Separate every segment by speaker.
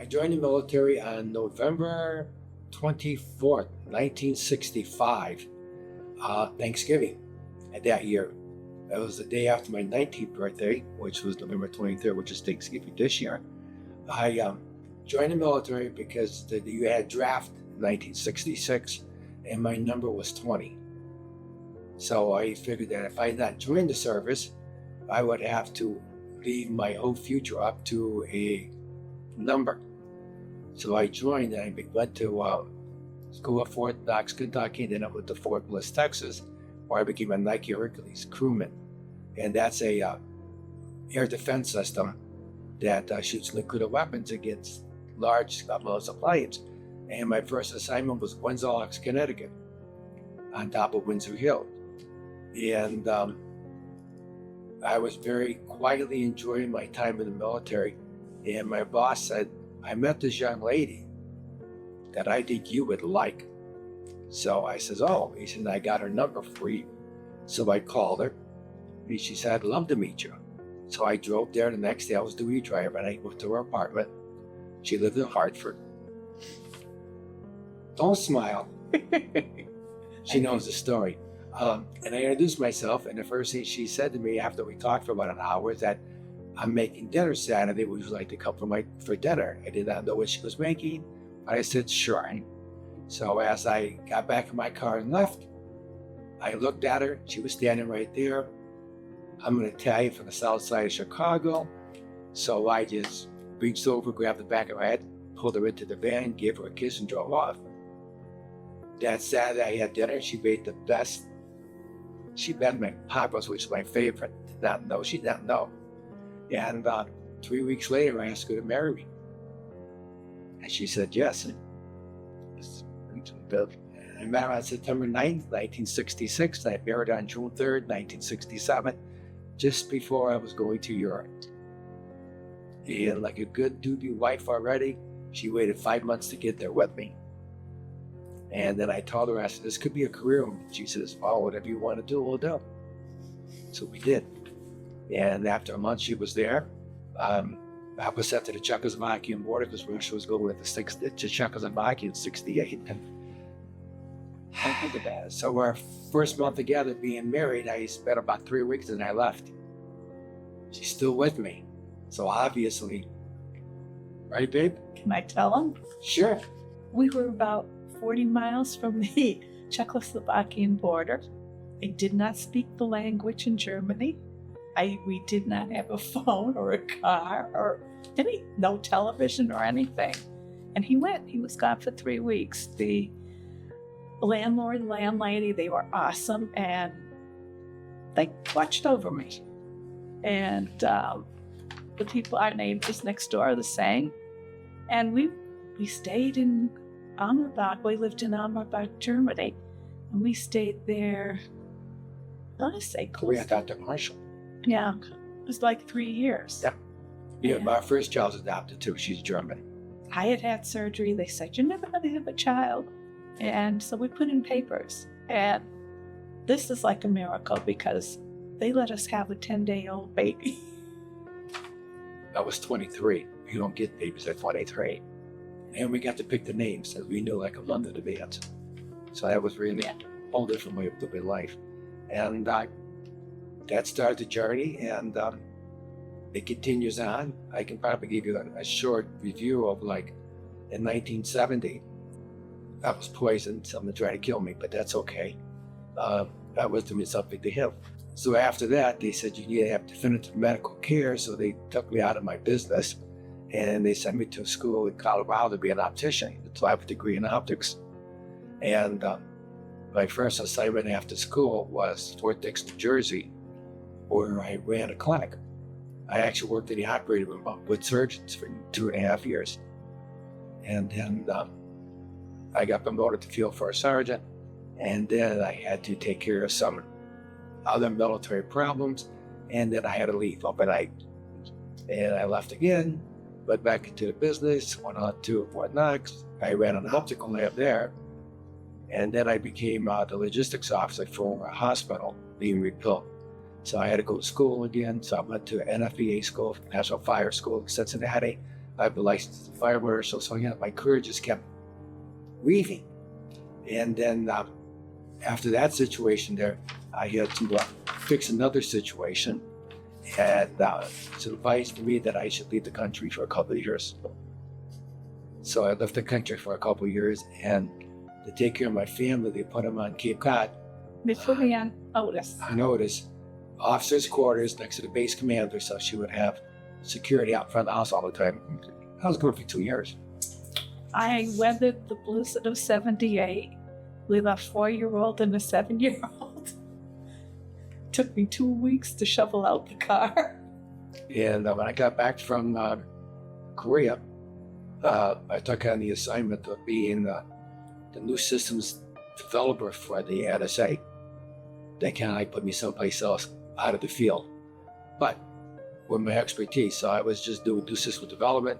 Speaker 1: I joined the military on November 24th, 1965, Thanksgiving that year. That was the day after my 19th birthday, which was November 23rd, which is Thanksgiving this year. I joined the military because you had draft in 1966, and my number was 20. So I figured that if I had not joined the service, I would have to leave my whole future up to a number. So I joined and I went to school at Fort Knox, Kentucky, and then I went to Fort Bliss, Texas, where I became a Nike Hercules crewman. And that's a air defense system that shoots nuclear weapons against large planes. And my first assignment was Windsor, Connecticut, on top of Windsor Hill. And I was very quietly enjoying my time in the military. And my boss said, I met this young lady that I think you would like. So I says, oh, he said, I got her number for you. So I called her. And she said, I'd love to meet you. So I drove there the next day. I was duty driver, and I went to her apartment. She lived in Hartford. Don't smile. She knows the story. And I introduced myself, and the first thing she said to me after we talked for about an hour is that I'm making dinner Saturday. Would you like to come for dinner? I did not know what she was making, but I said, sure. So as I got back in my car and left, I looked at her. She was standing right there. I'm an Italian from the south side of Chicago. So I just reached over, grabbed the back of her head, pulled her into the van, gave her a kiss, and drove off. That Saturday I had dinner. She made the best. She made my papas, which is my favorite. She did not know. And 3 weeks later, I asked her to marry me. And she said yes. I met her on September 9th, 1966. I married her on June 3rd, 1967, just before I was going to Europe. And like a good duty wife already, she waited 5 months to get there with me. And then I told her, I said, this could be a career. She says, oh, whatever you want to do, we'll do. So we did. And after a month she was there, I was sent to the Czechoslovakian border because Russia was going to Czechoslovakia in 68. So our first month together being married, I spent about 3 weeks and I left. She's still with me. So obviously, right, babe?
Speaker 2: Can I tell him?
Speaker 1: Sure.
Speaker 2: We were about 40 miles from the Czechoslovakian border. I did not speak the language in Germany. We did not have a phone or a car or no television or anything. And he was gone for 3 weeks. The landlord and landlady, they were awesome, and they watched over me. And the people, our neighbors next door, are the same. And we stayed in Ammerbach. We lived in Ammerbach, Germany. And we stayed there, I want to say close.
Speaker 1: We had Dr. Marshall.
Speaker 2: Yeah, it was like 3 years.
Speaker 1: Yeah, my first child's adopted too. She's German.
Speaker 2: I had surgery. They said, you're never going to have a child. And so we put in papers. And this is like a miracle because they let us have a 10-day-old baby.
Speaker 1: I was 23. You don't get babies at 23. And we got to pick the names that we knew like a month in advance. So that was really a whole different way of living life. And that started the journey, and it continues on. I can probably give you a short review of like in 1970, I was poisoned. Someone tried to kill me, but that's okay. That was doing something to him. So after that, they said you need to have definitive medical care. So they took me out of my business, and they sent me to a school in Colorado to be an optician, so I have a degree in optics. And my first assignment after school was Fort Dix, New Jersey, where I ran a clinic. I actually worked in the operating room with surgeons for 2.5 years. And then I got promoted to field force sergeant, and then I had to take care of some other military problems, and then I had to leave overnight. And I left again, went back into the business, went on to Fort Knox. I ran an optical lab there, and then I became the logistics officer for a hospital being rebuilt. So I had to go to school again. So I went to NFPA school, National Fire School in Cincinnati. I've been licensed as a fire marshal. So yeah, my career just kept weaving. And then after that situation there, I had to fix another situation. And it's advised to me that I should leave the country for a couple of years. So I left the country for a couple of years, and to take care of my family, they put them on Cape Cod.
Speaker 2: They put me on Otis.
Speaker 1: I noticed officers' quarters next to the base commander, so she would have security out front of the house all the time. I was going for 2 years.
Speaker 2: I weathered the blizzard of 78 with a 4-year-old and a 7-year-old. Took me 2 weeks to shovel out the car.
Speaker 1: And when I got back from Korea, I took on the assignment of being the new systems developer for the NSA. They kind of put me someplace else out of the field, but with my expertise. So I was just doing new system development.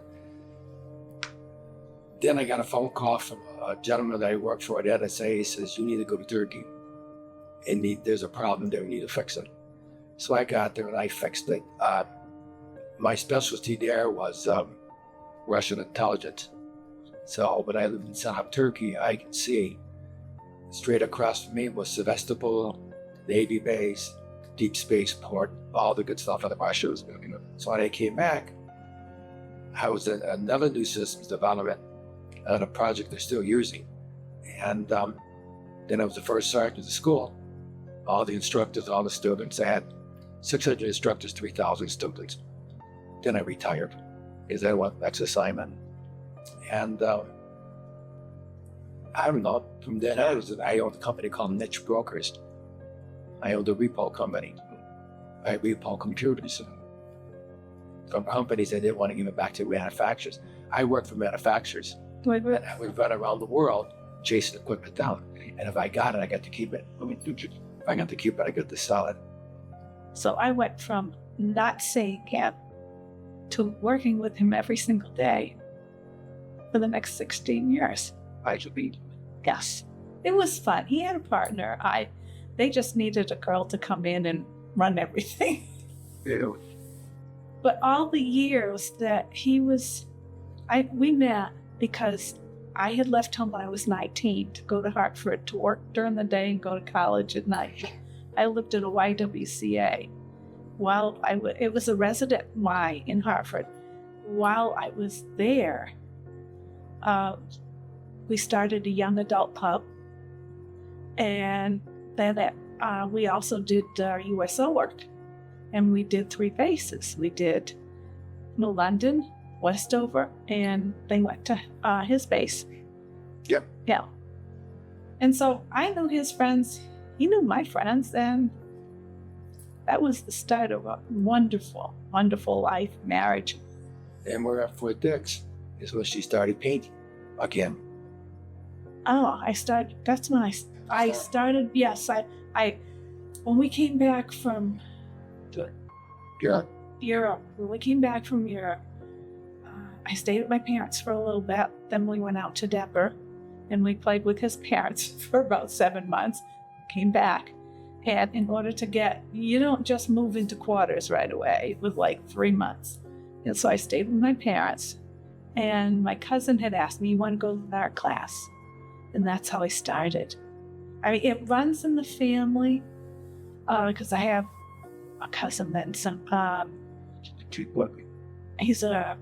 Speaker 1: Then I got a phone call from a gentleman that I worked for at NSA. He says, "You need to go to Turkey, and there's a problem there. We need to fix it." So I got there and I fixed it. My specialty there was Russian intelligence. So when I lived in South Turkey, I could see straight across from me was Sevastopol, Navy base, deep spaceport, all the good stuff that Russia was doing. So when I came back, I was in another new systems development on a project they're still using. And then I was the first sergeant of the school. All the instructors, all the students, I had 600 instructors, 3,000 students. Then I retired because I went next assignment. And I don't know, from then on, I owned a company called Niche Brokers. I owned a repo company. I repo computers from companies that didn't want to give it back to manufacturers. I worked for manufacturers. And I would run around the world chasing equipment down. And if I got it, I got to keep it. If I got to keep it, I got to sell it.
Speaker 2: So I went from not seeing him to working with him every single day for the next 16 years.
Speaker 1: I should be.
Speaker 2: Yes. It was fun. He had a partner. They just needed a girl to come in and run everything.
Speaker 1: Yeah.
Speaker 2: But all the years that we met because I had left home when I was 19 to go to Hartford to work during the day and go to college at night. I lived at a YWCA. It was a resident Y in Hartford. While I was there, we started a young adult club, and then we also did USO work, and we did 3 bases. We did New London, Westover, and they went to his base.
Speaker 1: Yep.
Speaker 2: Yeah. And so I knew his friends, he knew my friends, and that was the start of a wonderful, wonderful life, marriage.
Speaker 1: And we're at Fort Dix is when she started painting again.
Speaker 2: Oh, that's when I started, yes, when we came back from Europe, I stayed with my parents for a little bit. Then we went out to Denver and we played with his parents for about 7 months, came back. And in order to you don't just move into quarters right away with like 3 months. And so I stayed with my parents, and my cousin had asked me, "You want to go to our class?" And that's how I started. I mean, it runs in the family because I have a cousin that's he's a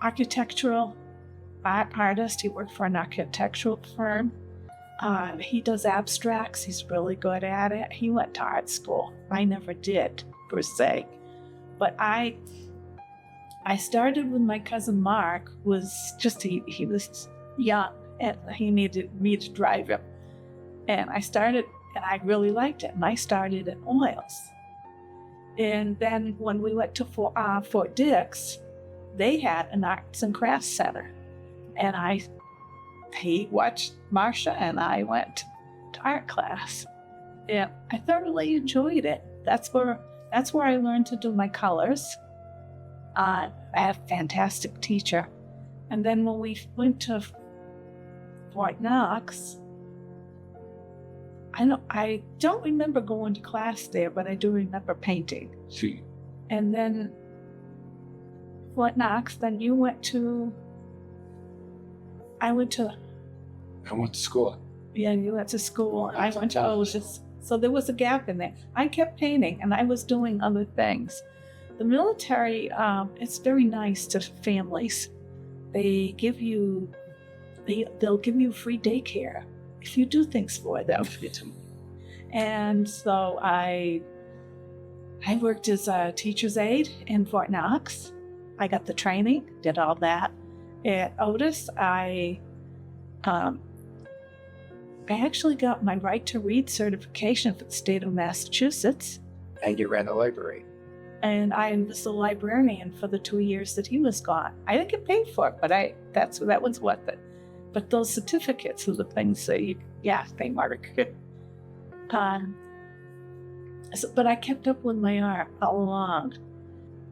Speaker 2: architectural artist. He worked for an architectural firm. He does abstracts. He's really good at it. He went to art school. I never did, per se. But I started with my cousin Mark. He was young, and he needed me to drive him. And I started, and I really liked it. And I started in oils. And then when we went to Fort Dix, they had an arts and crafts center. And he watched Marcia, and I went to art class. And I thoroughly enjoyed it. That's where I learned to do my colors. I had a fantastic teacher. And then when we went to Fort Knox, I don't remember going to class there, but I do remember painting.
Speaker 1: See.
Speaker 2: And then Fort Knox, then you went to, I went to,
Speaker 1: school.
Speaker 2: yeah, you went to school. I went to Otis. So there was a gap in there. I kept painting and I was doing other things. The military, it's very nice to families. They give you, they'll give you free daycare if you do things for them. And so I worked as a teacher's aide in Fort Knox. I got the training, did all that. At Otis, I actually got my right to read certification for the state of Massachusetts.
Speaker 1: And you ran the library.
Speaker 2: And I was the librarian for the 2 years that he was gone. I didn't get paid for it, but that was worth it. But those certificates are the things that they mark. But I kept up with my art all along.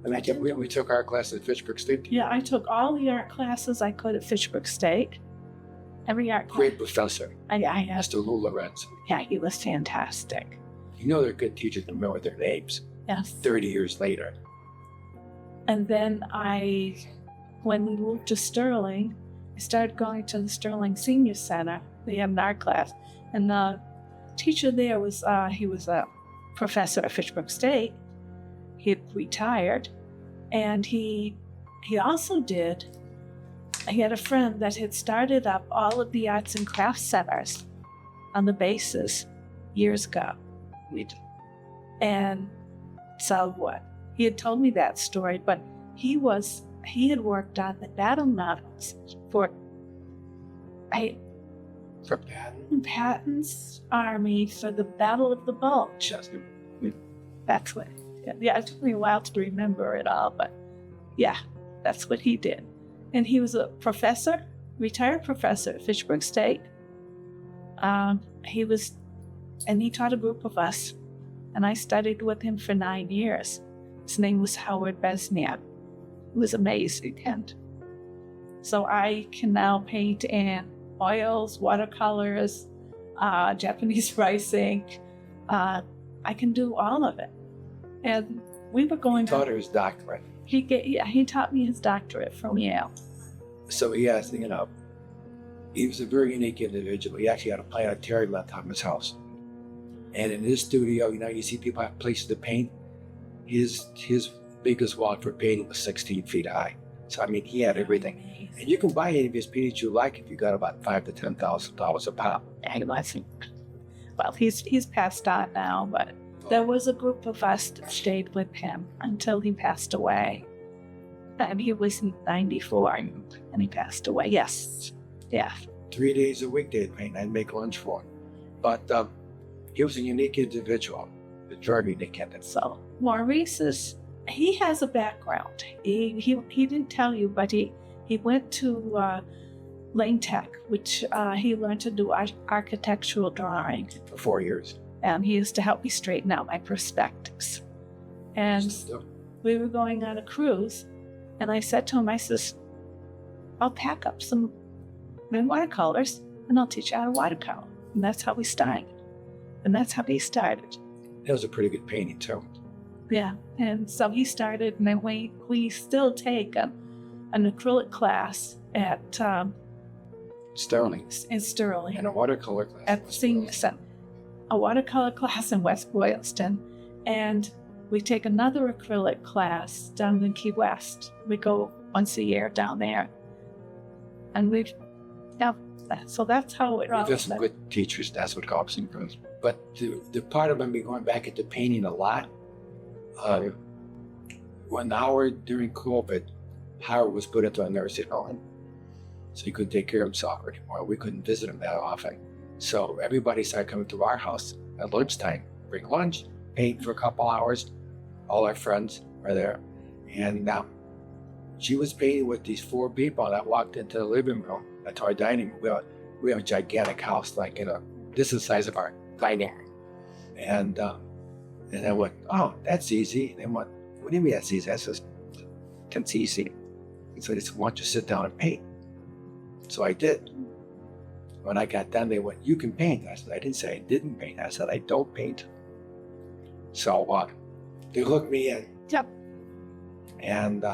Speaker 1: And we took art class at Fitchburg State.
Speaker 2: Yeah, I took all the art classes I could at Fitchburg State. Every art class.
Speaker 1: Great professor.
Speaker 2: I asked.
Speaker 1: Mr. Lou Lorenz.
Speaker 2: Yeah, he was fantastic.
Speaker 1: You know they're good teachers to remember their names.
Speaker 2: Yes.
Speaker 1: 30 years later.
Speaker 2: And then when we moved to Sterling, I started going to the Sterling Senior Center. They had an art class. And the teacher there he was a professor at Fitchburg State. He had retired. And he also he had a friend that had started up all of the arts and crafts centers on the bases years ago. And so he had told me that story, but he had worked on the battle models for Patton's army for the Battle of the Bulge. That's what. Yeah, it took me a while to remember it all, but yeah, that's what he did. And he was a professor, retired professor at Fitchburg State. He taught a group of us, and I studied with him for 9 years. His name was Howard Besniak. It was amazing. And so I can now paint in oils, watercolors, Japanese rice ink. I can do all of it. And we were going.
Speaker 1: He taught her his doctorate.
Speaker 2: He taught me his doctorate from Yale.
Speaker 1: So he was a very unique individual. He actually had a planetarium on top of his house. And in his studio, you see people have places to paint. His biggest wall for painting was 16 feet high. So he had everything.
Speaker 2: Amazing.
Speaker 1: And you can buy any of his paintings you like if you got about $5,000 to $10,000 a pop.
Speaker 2: Well, he's passed on now, but there was a group of us that stayed with him until he passed away. And he was 94 and he passed away. Yes. Yeah.
Speaker 1: 3 days a week they'd paint. I'd make lunch for him. But he was a unique individual. A very unique individual.
Speaker 2: So Maurice he has a background. He didn't tell you, but he went to Lane Tech, which he learned to do architectural drawing.
Speaker 1: For 4 years.
Speaker 2: And he used to help me straighten out my perspectives. And we were going on a cruise, and I said to him, I'll pack up some watercolors, and I'll teach you how to watercolor. And that's how we started. And that's how he started.
Speaker 1: That was a pretty good painting, too.
Speaker 2: Yeah, and so he started, and then we still take an acrylic class at
Speaker 1: Sterling.
Speaker 2: In Sterling.
Speaker 1: And a watercolor class.
Speaker 2: At Senior Center. A watercolor class in West Boylston, and we take another acrylic class down in Key West. We go once a year down there, and so that's how it
Speaker 1: We've got some good teachers. That's what Hobson goes. But the part of me going back into painting a lot, when Howard, during COVID, Howard was put into a nursing home, so he couldn't take care of himself anymore. We couldn't visit him that often. So everybody started coming to our house at lunchtime, bring lunch, paint for a couple hours. All our friends are there. And she was painting with these 4 people, and I walked into the living room, that's our dining room. We have a gigantic house, this is the size of our dining room. And I went, oh, that's easy. And they went, what do you mean that's easy? I said, that's easy. So they just want you to sit down and paint. So I did. When I got done, they went, you can paint. I said, I didn't say I didn't paint. I said, I don't paint. So they hooked me in.
Speaker 2: Yep.
Speaker 1: And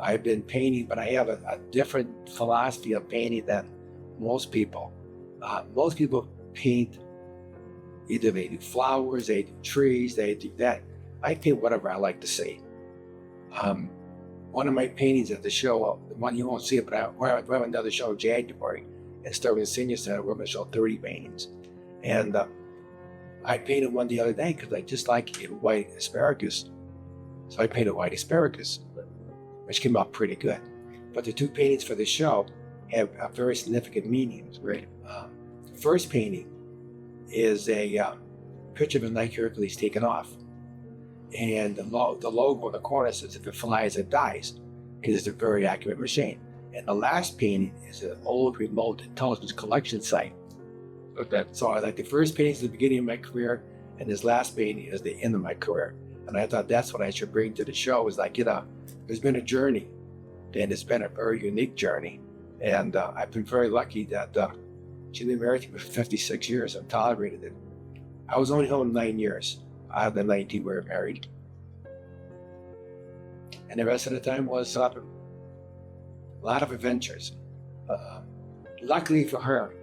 Speaker 1: I've been painting, but I have a different philosophy of painting than most people. Most people paint, either they do flowers, they do trees, they do that. I paint whatever I like to see. One of my paintings at the show, the one you won't see it, but we have another show in January at Sterling Senior Center. We're going to show 30 paintings. And I painted one the other day because I just like white asparagus. So I painted white asparagus, which came out pretty good. But the two paintings for the show have very significant meanings. Right? The first painting is a picture of a Nike Hercules taken off. And the logo in the corner says, if it flies, it dies, because it's a very accurate machine. And the last painting is an old remote intelligence collection site. Okay. So I like the first painting is the beginning of my career, and this last painting is the end of my career. And I thought that's what I should bring to the show, is like, there's been a journey, and it's been a very unique journey. And I've been very lucky that she's been married to me for 56 years. I've tolerated it. I was only home 9 years. Out of the 19 we were married. And the rest of the time was a lot of adventures. Luckily for her,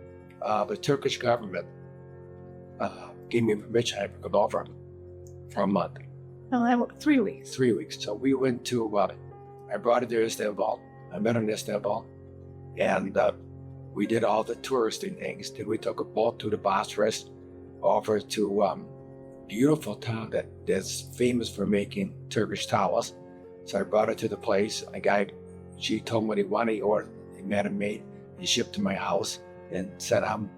Speaker 1: the Turkish government gave me permission to go over for a month.
Speaker 2: Well, 3 weeks.
Speaker 1: 3 weeks. So we went to, I brought her to Istanbul. I met her in Istanbul. And we did all the touristy things. Then we took a boat to the Bosphorus, over to beautiful town that's famous for making Turkish towels. So I brought her to the place. She told me what he wanted, or he had him made. He shipped to my house and said, and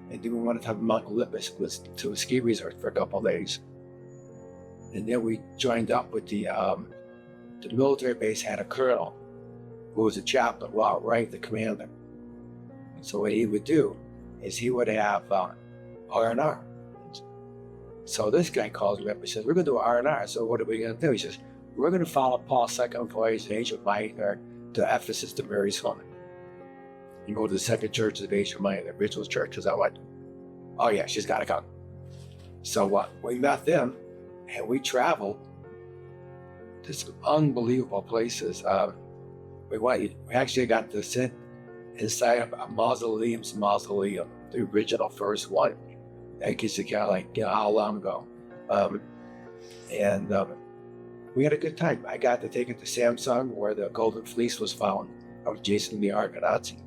Speaker 1: then we wanted to have Mount Olympus to a ski resort for a couple of days. And then we joined up with the military base had a colonel who was a chaplain, Walt Wright, the commander. And so what he would do is he would have R&R. So this guy calls me up and says, we're going to do R&R. So what are we going to do? He says, we're going to follow Paul's second voyage to Asia Minor to Ephesus to Mary's home. You go to the second church of Asia Minor, the original church. Is that what? Oh yeah, she's got to come. So we met them and we traveled to some unbelievable places. We actually got to sit inside of a mausoleum, the original first one. That gets you kind of like, how long ago? We had a good time. I got to take it to Samsung, where the Golden Fleece was found, of Jason the Argonauts.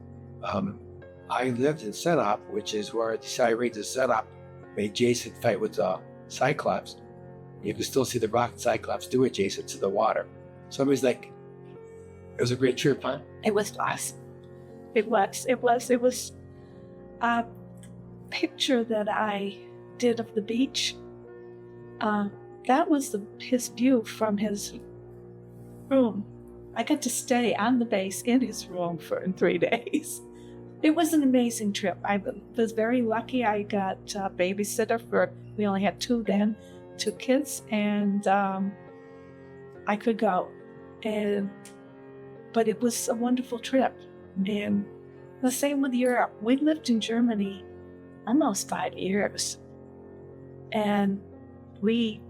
Speaker 1: I lived in Sinop, which is where the Sirens of Sinop made Jason fight with the Cyclops. You can still see the rock Cyclops do it, Jason, to the water. So it was like, it was a great trip, huh?
Speaker 2: It was awesome. It was a picture that I did of the beach. That was his view from his room. I got to stay on the base in his room for 3 days. It was an amazing trip. I was very lucky. I got a babysitter we only had 2 then, 2 kids, and I could go. But it was a wonderful trip. And the same with Europe. We lived in Germany almost 5 years. And we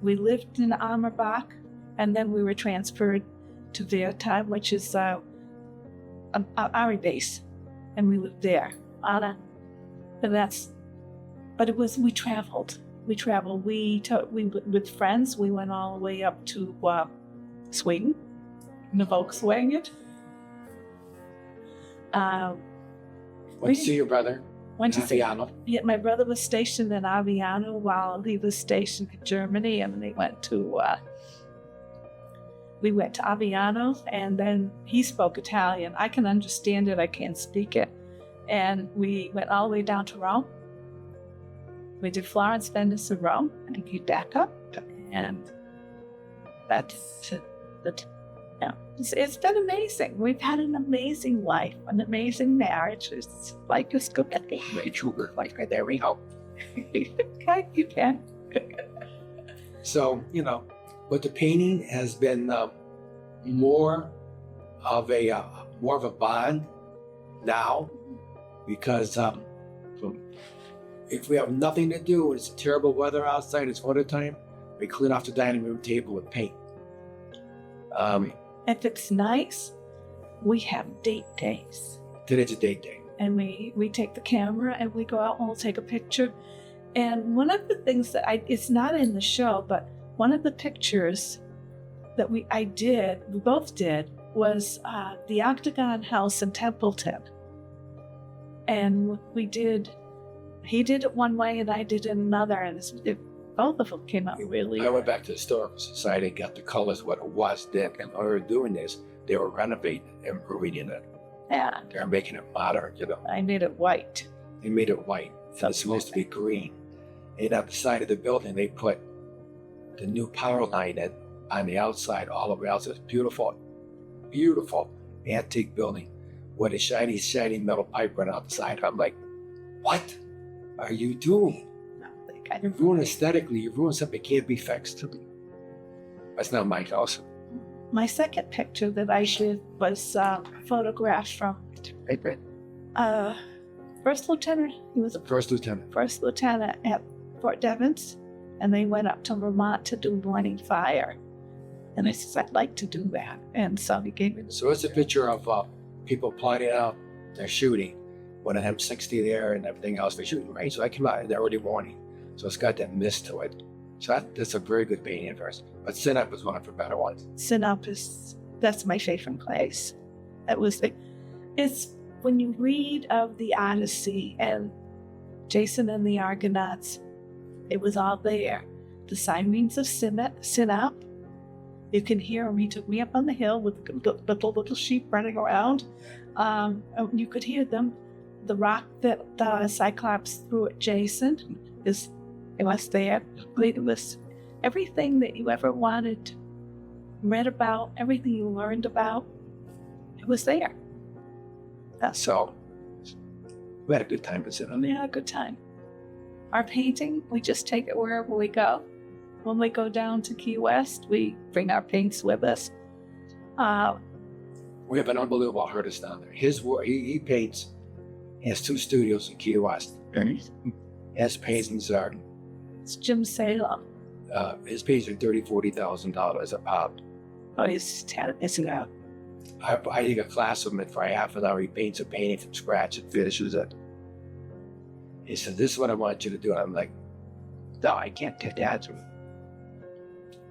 Speaker 2: lived in Amerbach, and then we were transferred to Wertheim, which is our base, and we lived there. We traveled. With friends, we went all the way up to Sweden in a Volkswagen.
Speaker 1: Went to see your brother?
Speaker 2: Went to see
Speaker 1: Aviano.
Speaker 2: Yeah, my brother was stationed in Aviano while he was stationed in Germany, and we went to Aviano, and then he spoke Italian. I can understand it, I can't speak it. And we went all the way down to Rome. We did Florence, Venice, and Rome, and came back up. And that's it. It's been amazing. We've had an amazing life, an amazing marriage. It's like just go get the sugar. Like, there we go. Okay, you can.
Speaker 1: So, but the painting has been more of a bond now, because if we have nothing to do and it's terrible weather outside, it's wintertime, we clean off the dining room table with paint.
Speaker 2: If it's nice, we have date days.
Speaker 1: Today's a date day.
Speaker 2: And we take the camera and we go out and we'll take a picture. And one of the things that it's not in the show, but one of the pictures that we both did, was the Octagon House in Templeton. And he did it one way and I did it another, and both of them came out really.
Speaker 1: I went back to the Historical Society, got the colors what it was then, and while we were doing this, they were renovating and improving it.
Speaker 2: Yeah,
Speaker 1: They're making it modern,
Speaker 2: I made it white.
Speaker 1: They made it white. So it's supposed to be green. And on the side of the building, they put the new power line in on the outside, all around. So it's beautiful, beautiful antique building with a shiny, shiny metal pipe running out the side. I'm like, what are you doing? You ruin aesthetically. You ruin something that can't be fixed. That's not my house.
Speaker 2: My second picture that I did was photographed from First Lieutenant. He was a
Speaker 1: First lieutenant.
Speaker 2: first lieutenant at Fort Devens, and they went up to Vermont to do morning fire. And I said, I'd like to do that. And so he gave me the
Speaker 1: So it's a picture of people plotting out, they're shooting. When I have 60 there and everything else, they're shooting, right? So I came out in the early morning. So it's got that mist to it. So that's a very good painting at first. But Sinup is one of the better ones.
Speaker 2: Sinup that's my favorite place. It's when you read of the Odyssey and Jason and the Argonauts, it was all there. The sirens of Sinup. You can hear them. He took me up on the hill with the little sheep running around. You could hear them. The rock that the Cyclops threw at Jason it was there. It was everything that you ever wanted, read about, everything you learned about. It was there.
Speaker 1: So we had a good time with Sinup.
Speaker 2: We had a good time. Our painting, we just take it wherever we go. When we go down to Key West, we bring our paints with us.
Speaker 1: We have an unbelievable artist down there. His work, he paints. He has 2 studios in Key West. His paintings are,
Speaker 2: It's Jim Salem.
Speaker 1: his paintings are $30,000-$40,000 a pop.
Speaker 2: Oh, it's out.
Speaker 1: I take a class with him for half an hour. He paints a painting from scratch and finishes it. He said, "This is what I want you to do." And I'm like, "No, I can't do that."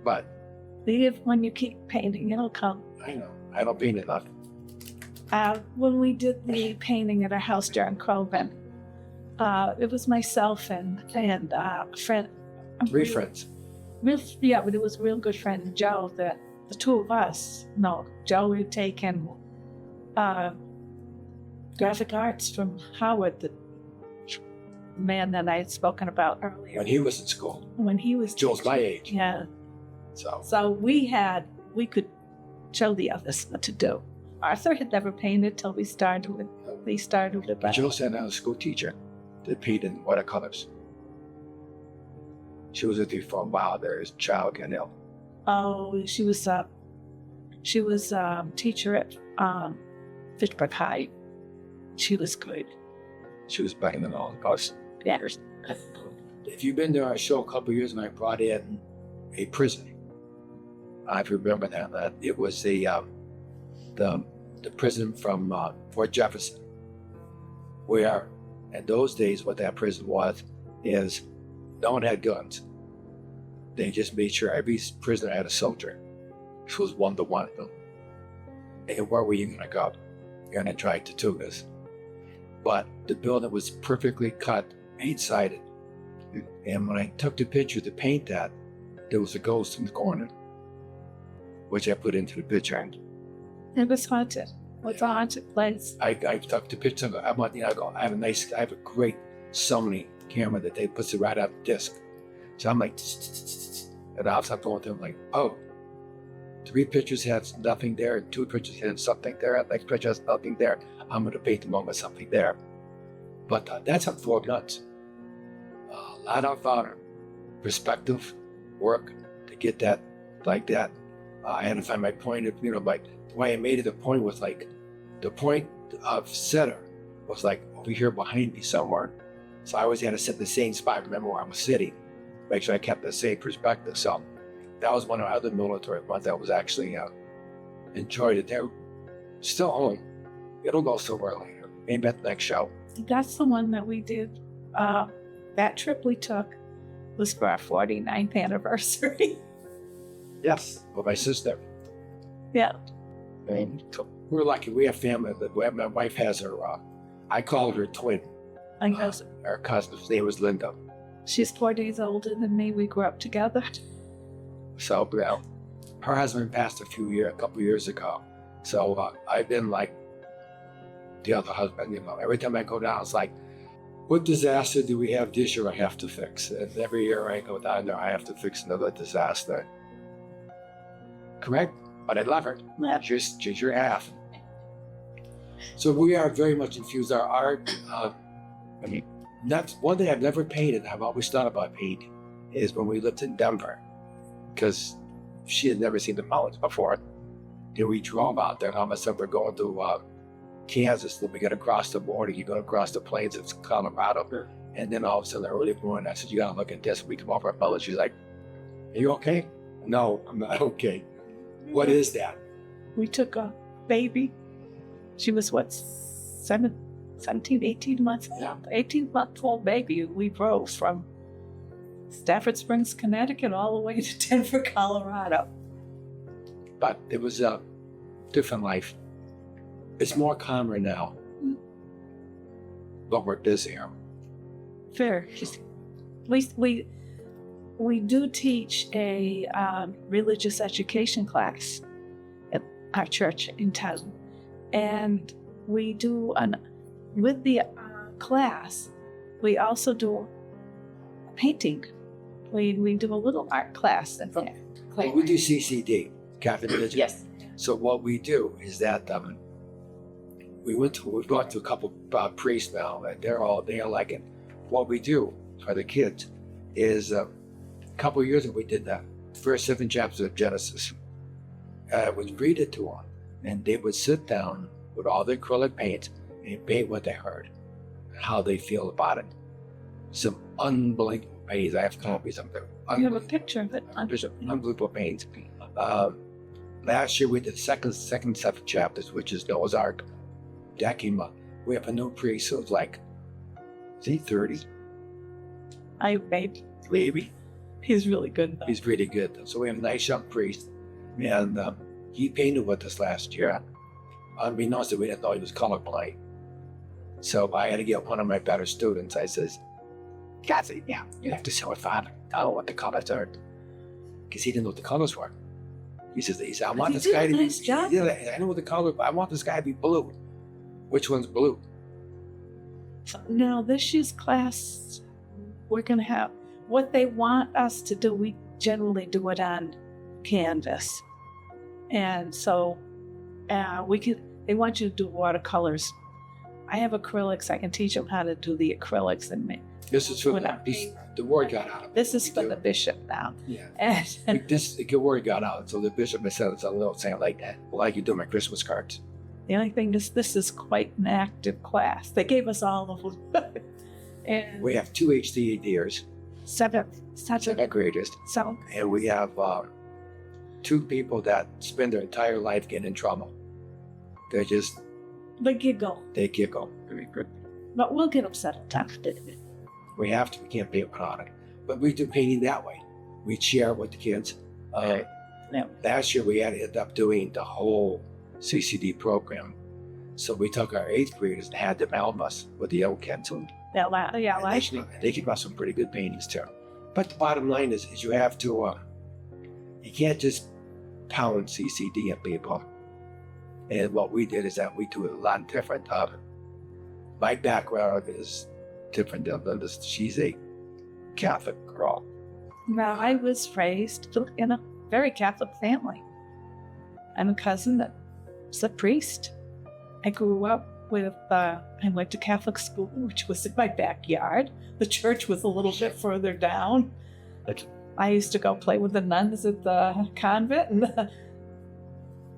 Speaker 1: But
Speaker 2: When you keep painting, it'll come.
Speaker 1: I know I don't paint enough.
Speaker 2: When we did the painting at our house during COVID, it was myself and a friend.
Speaker 1: 3 friends.
Speaker 2: But it was a real good friend, Joe, that the 2 of us, Joe had taken graphic arts from Howard, the man that I had spoken about earlier.
Speaker 1: When he was in school.
Speaker 2: When he was
Speaker 1: Joel's my age.
Speaker 2: Yeah.
Speaker 1: So
Speaker 2: we could show the others what to do. Arthur had never painted till we started with it.
Speaker 1: Joe sent out a school teacher that painted in watercolors. She was with me for a while. There's child got ill.
Speaker 2: Oh, she was a teacher at Fitchburg High. She was good.
Speaker 1: She was better than all of us.
Speaker 2: Yeah.
Speaker 1: If you've been to our show a couple of years and I brought in a prison, I remember that it was the prison from Fort Jefferson, where in those days what that prison was is no one had guns. They just made sure every prisoner had a soldier. This was 1-to-1. And where were you going to go? You're going to try to do this. But the building was perfectly cut, 8-sided. And when I took the picture to paint that, there was a ghost in the corner, which I put into the picture.
Speaker 2: It was haunted. It's a haunted place.
Speaker 1: I took the picture. I have a great Sony camera that they puts it right out the disc. So I'm like, and I was going through. I'm like, oh, 3 pictures has nothing there, and 2 pictures has something there. The next picture has nothing there. I'm going to paint them all with something there. But that's on 4 nuts. A lot of perspective work to get that like that. I had to find my point of, like the way I made it. The point was like, the point of center was like over here behind me somewhere. So I always had to sit in the same spot, remember where I was sitting, make sure I kept the same perspective. So that was one of the other military ones that was actually enjoyed it. They're still home. It'll go somewhere later. Maybe at the next show.
Speaker 2: That's the one that we did. That trip we took was for our 49th anniversary.
Speaker 1: Yes. With my sister.
Speaker 2: Yeah.
Speaker 1: And we're lucky. We have family. My wife has her, I called her twin.
Speaker 2: I guess
Speaker 1: Our cousin's name was Linda.
Speaker 2: she's 4 days older than me. We grew up together.
Speaker 1: So, her husband passed a couple years ago. So I've been like the other husband, every time I go down, it's like, what disaster do we have this year I have to fix? And every year I go down there, I have to fix another disaster. Correct? But I love her.
Speaker 2: Yeah.
Speaker 1: She's your half. So we are very much infused. Our art, that's one thing I've never painted. I've always thought about painting is when we lived in Denver, because she had never seen the mountains before. And we drove out there, and all of a sudden we're going to Kansas. Then we got to cross the border. You go across the plains of Colorado. And then all of a sudden, early morning, I said, you got to look at this. We come over our boat. She's like, are you okay? No, I'm not okay. What is that?
Speaker 2: We took a baby. She was, 17, 18 months old?
Speaker 1: Yeah.
Speaker 2: 18-month-old baby. We drove from Stafford Springs, Connecticut, all the way to Denver, Colorado.
Speaker 1: But it was a different life. It's more calmer now. But we're busier.
Speaker 2: Fair. At least we do teach a religious education class at our church in town. And we do, with the class, we also do painting. We do a little art class in there.
Speaker 1: Well, we do CCD, Catholic Religion.
Speaker 2: Yes.
Speaker 1: So what we do is that we've gone to a couple priests now, and they are like it. What we do for the kids is a couple of years ago we did the first 7 chapters of Genesis. Would read it to them, and they would sit down with all the acrylic paint and paint what they heard, and how they feel about it. Some unbelievable paintings. I have copies of them.
Speaker 2: You have a picture of it.
Speaker 1: Unbelievable paintings. Last year we did second 7 chapters, which is Noah's Ark. That came up. We have a new priest who's like, is he 30? Maybe.
Speaker 2: He's really good though.
Speaker 1: He's really good. So we have a nice young priest, and he painted with us last year. Unbeknownst that we didn't know he was colorblind. So I had to get one of my better students. I says, Kathy, yeah, you have to show it, Father. I don't know what the colors are. Because he didn't know what the colors were. He said, I want this guy to be,
Speaker 2: nice job.
Speaker 1: Yeah, I know what the color, but I want this guy to be blue. Which one's blue?
Speaker 2: So now this year's class, we're going to have what they want us to do. We generally do it on canvas. And so they want you to do watercolors. I have acrylics. I can teach them how to do the acrylics and make.
Speaker 1: This is for the word got out.
Speaker 2: This is for the bishop now.
Speaker 1: Yeah.
Speaker 2: And
Speaker 1: The word got out. So the bishop has said it's a little saying like that. Like you do my Christmas cards.
Speaker 2: the only thing is, this is quite an active class. They gave us all of them. And
Speaker 1: We have 2 HDADers,
Speaker 2: seventh
Speaker 1: graders,
Speaker 2: so
Speaker 1: and we have 2 people that spend their entire life getting in trouble. They giggle.
Speaker 2: But we'll get them settled down.
Speaker 1: We have to. We can't paint without it. But we do painting that way. We share with the kids. Last year we had to end up doing the whole CCD program. So we took our 8th graders and had them help us with the old kids.
Speaker 2: Last year.
Speaker 1: They give us some pretty good paintings too. But the bottom line is you have to, you can't just pound CCD at people. And what we did is that we do it a lot different. My background is different than Linda's. She's a Catholic girl.
Speaker 2: Well, I was raised in a very Catholic family. I'm a cousin that's a priest. I grew up with, I went to Catholic school, which was in my backyard. The church was a little bit further down. I used to go play with the nuns at the convent, and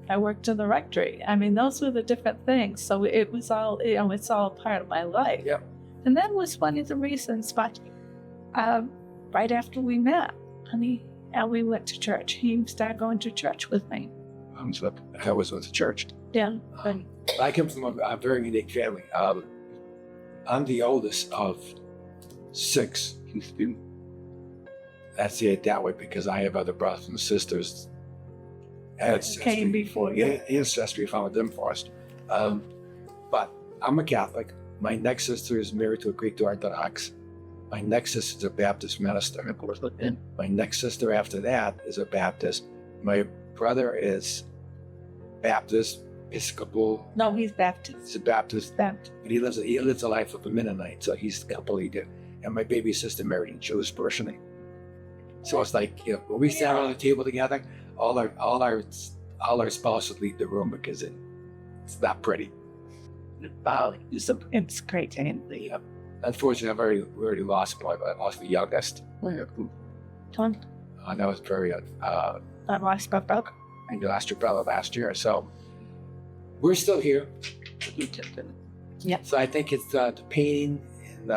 Speaker 2: I worked in the rectory. I mean, those were the different things. So it was all, it's all part of my life.
Speaker 1: Yep.
Speaker 2: And that was one of the reasons, but right after we met, and we went to church. He started going to church with me.
Speaker 1: So I always went to church.
Speaker 2: Yeah.
Speaker 1: I come from a very unique family. I'm the oldest of 6. That's it that way because I have other brothers and sisters.
Speaker 2: Came before you.
Speaker 1: Ancestry found them first. But I'm a Catholic. My next sister is married to a Greek Orthodox. My next sister is a Baptist minister. Of course. My next sister after that is a Baptist. My brother is Baptist, Episcopal.
Speaker 2: No, he's Baptist.
Speaker 1: He's a Baptist.
Speaker 2: Baptist.
Speaker 1: But he lives a life of a Mennonite, so he's completely different. And my baby sister married a Jewish person. So it's like, you know, when we sat around the table together, all our spouses leave the room because it's not pretty.
Speaker 2: It's great to him.
Speaker 1: Yeah. Unfortunately, we already lost one, but I lost the youngest.
Speaker 2: Tom,
Speaker 1: And that was very,
Speaker 2: I lost my brother.
Speaker 1: and you lost your brother last year. So we're still here.
Speaker 2: Yeah.
Speaker 1: So I think it's the painting, and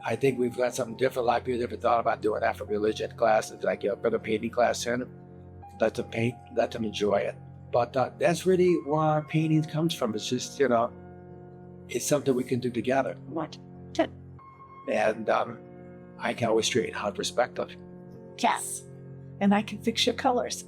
Speaker 1: I think we've got something different. A lot of people never thought about doing that for religion classes, like you know, put a painting class in, let them paint, let them enjoy it. But that's really where our painting comes from. It's just, you know, it's something we can do together.
Speaker 2: What?
Speaker 1: And I can always straighten out perspective.
Speaker 2: Yes. And I can fix your colors.